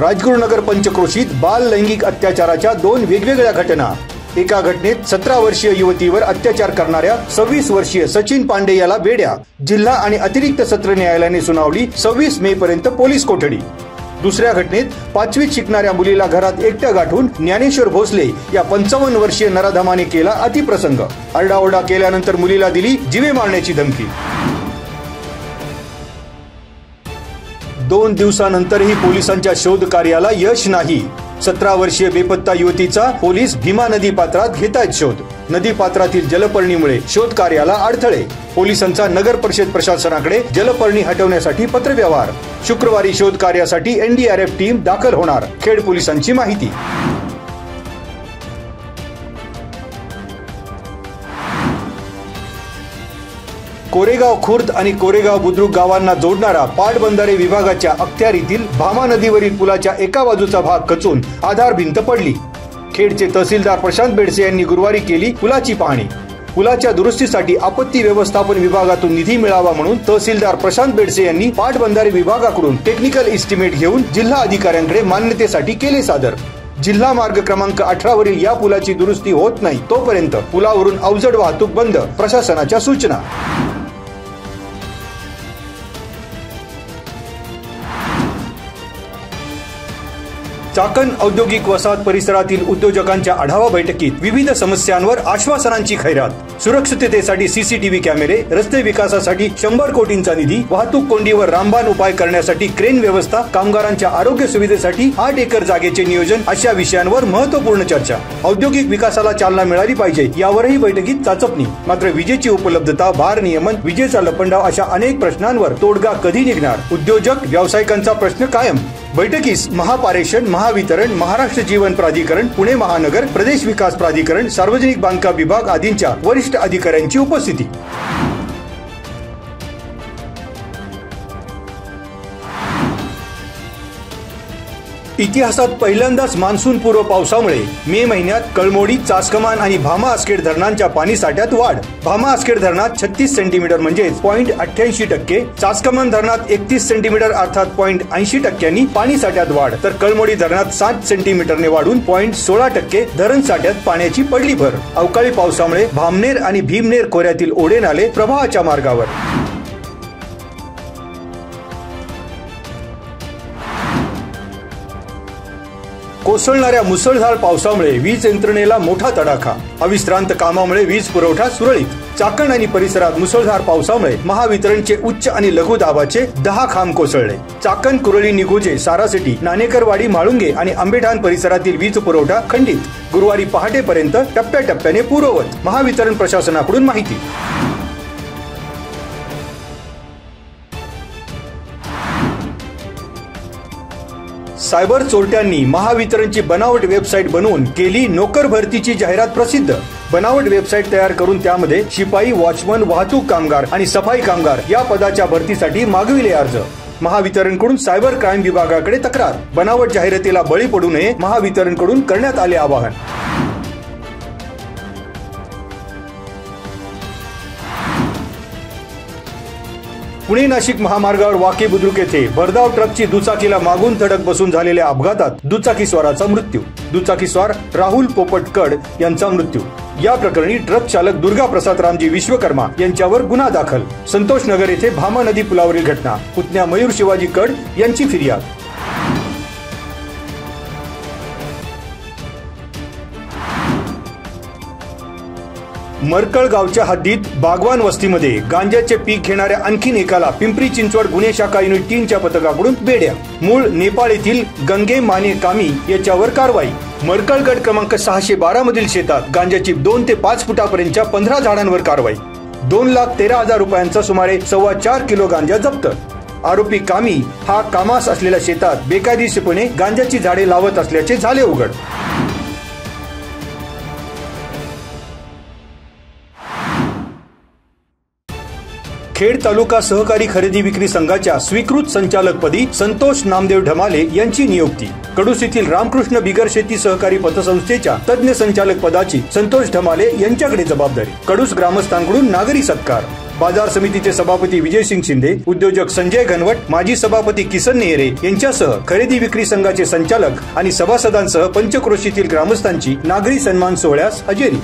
राजगुरुनगर पंचक्रोशीत बाल लैंगिक अत्याचाराच्या 2 वेगवेगळ्या घटना। एका घटनेत 17 वर्षीय युवतीवर अत्याचार करणाऱ्या 26 वर्षीय सचिन पांडे याला बेड्या। जिल्हा आणि अतिरिक्त सत्र न्यायालयाने सुनावली 26 मे पर्यंत पोलीस कोठडी। दुसऱ्या घटनेत 5वीत शिकणाऱ्या मुलीला घरात एकट्या गाठून ज्ञानेश्वर भोसले या 55 वर्षीय नराधमाने केला अतिप्रसंग। आरडाओरडा केल्यानंतर मुलीला दिली जीवे मारण्याची धमकी। 2 दिवसानंतरही पोलिसांच्या शोध कार्याला यश नाही। 17 वर्षीय बेपत्ता युवतीचा पोलीस भीमा नदी पात्रात घेतायत शोध। नदी पात्रातील जलपर्णीमुळे शोध कार्याला अडथळे। पोलिसांचा नगर परिषद प्रशासनाकडे जलपर्णी हटवण्यासाठी पत्रव्यवहार। शुक्रवारी शोध कार्यासाठी एनडीआरएफ टीम दाखल होणार, खेड पोलिसांची माहिती। कोरेगाव खुर्द आणि कोरेगाव बुद्रुक गावांना जोडणारा पाटबंधारे विभागाच्या अखत्यारीतील भामा नदीवरील पुलाच्या एका बाजूचा भाग कचून आधार भिंत पडली। खेडचे तहसीलदार प्रशांत बेडसे यांनी गुरुवारी केली पुलाची पाहणी। पुलाच्या दुरुस्तीसाठी आपत्ती व्यवस्थापन विभागातून निधी मिळावा म्हणून तहसीलदार प्रशांत बेडसे यांनी पाटबंधारे विभागाकडून टेक्निकल एस्टिमेट घेऊन जिल्हा अधिकाऱ्यांकडे मान्यतेसाठी केले सादर। जिल्हा मार्ग क्रमांक 18 वरील या पुलाची दुरुस्ती होत नाही तोपर्यंत पुलावरून अवजड वाहतूक बंद, प्रशासनाच्या सूचना। चाकण औद्योगिक वसाहत परिसरातील उद्योजकांच्या आढावा बैठकीत विविध समस्यांवर आश्वासनांची खैरात। सुरक्षिततेसाठी सीसीटीव्ही कॅमेरे, रस्ते विकासासाठी 100 कोटींचा निधी, वाहतूक कोंडीवर रामबाण उपाय करण्यासाठी क्रेन व्यवस्था, कामगारांच्या आरोग्य सुविधेसाठी 8 एकर जागेचे नियोजन अशा विषयांवर महत्त्वपूर्ण चर्चा। औद्योगिक विकासाला चालना मिळाली पाहिजे यावरही बैठकीत चाचपणी। मात्र विजेची उपलब्धता, भार नियमन, विजेचा लपंडाव अशा अनेक प्रश्नांवर तोडगा कधी निघणार? उद्योजक व्यावसायिकांचा प्रश्न कायम। बैठकीस महापारेषण, महावितरण, महाराष्ट्र जीवन प्राधिकरण, पुणे महानगर, प्रदेश विकास प्राधिकरण, सार्वजनिक बांधकाम विभाग आदींच्या वरिष्ठ अधिकाऱ्यांची उपस्थिती। इतिहासात पहिल्यांदाच मान्सूनपूर्व पावसामुळे मे महिन्यात कळमोडी, चासकमान आणि भामा आसखेड धरणांच्या पाणी साठ्यात वाढ। भामा आसखेड धरणात 36 सेंटीमीटर म्हणजेच 0.88%, चासकमान धरणात 31 सेंटीमीटर अर्थात 0.80% पाणी साठ्यात वाढ, तर कळमोडी धरणात 7 सेंटीमीटरने वाढून 0.16% धरण साठ्यात पाण्याची पडली भर। अवकाळी पावसामुळे भामनेर आणि भीमनेर खोऱ्यातील ओढे नाले प्रवाहाच्या मार्गावर। कोसळणाऱ्या मुसळधार पावसामुळे वीज यंत्रणेला मोठा तडाखा। अविश्रांत कामामुळे वीज पुरवठा सुरळीत। चाकण आणि परिसरात मुसळधार पावसामुळे महावितरणचे उच्च आणि लघु दाबाचे 10 खांब कोसळले। चाकण, कुरळी, निघोजे, सारासिटी, नाणेकरवाडी, म्हाळुंगे आणि आंबेठाण परिसरातील वीज पुरवठा खंडित। गुरुवारी पहाटेपर्यंत टप्प्याटप्प्याने पूर्ववत, महावितरण प्रशासनाकडून माहिती। सायबर चोरट्यांनी महावितरणची बनावट वेबसाईट बनवून केली नोकर भरतीची जाहिरात प्रसिद्ध। बनावट वेबसाईट तयार करून त्यामध्ये शिपाई, वॉचमन, वाहतूक कामगार आणि सफाई कामगार या पदाच्या भरतीसाठी मागविले अर्ज। महावितरणकडून सायबर क्राईम विभागाकडे तक्रार। बनावट जाहिरातीला बळी पडू नये, महावितरणकडून करण्यात आले आवाहन। पुणे नाशिक महामार्गावर वाके बुद्रुक येथे भरधाव ट्रकची दुचाकीला मागून धडक बसून झालेल्या अपघातात दुचाकीस्वाराचा मृत्यू। दुचाकीस्वार राहुल पोपटकड यांचा मृत्यू। या प्रकरणी ट्रक चालक दुर्गा प्रसाद रामजी विश्वकर्मा यांच्यावर गुन्हा दाखल। संतोष नगर येथे भामा नदी पुलावरील घटना, पुतण्या मयूर शिवाजी कड यांची फिर्याद। मरकळ गावच्या हद्दीत बागवान वस्तीमध्ये गांजाचे पीक घेणाऱ्या आणखीन एकाला पिंपरी चिंचवड गुन्हे शाखा युनिट 3च्या पथकाकडून बेड्या। मूळ नेपाळ येथील गंगे माने कामी याच्यावर कारवाई। मरकळ गट क्रमांक 612 मधील शेतात गांजाची 2 ते 5 फुटापर्यंतच्या 15 झाडांवर कारवाई। 2,13,000 रुपयांचा सुमारे 4.25 किलो गांजा जप्त। आरोपी कामी हा कामास असलेल्या शेतात बेकायदेशीरपणे गांजाची झाडे लावत असल्याचे झाले उघड। खेड तालुका सहकारी खरेदी विक्री संघाच्या स्वीकृत संचालकपदी संतोष नामदेव ढमाले यांची नियुक्ती। कडूस येथील रामकृष्ण बिगर शेती सहकारी पतसंस्थेच्या तज्ञ संचालक पदाची संतोष ढमाले यांच्याकडे जबाबदारी। कडूस ग्रामस्थांकडून नागरी सत्कार। बाजार समितीचे सभापती विजयसिंग शिंदे, उद्योजक संजय घनवट, माजी सभापती किसन नेहरे यांच्यासह खरेदी विक्री संघाचे संचालक आणि सभासदांसह पंचक्रोशीतील ग्रामस्थांची नागरी सन्मान सोहळ्यास हजेरी.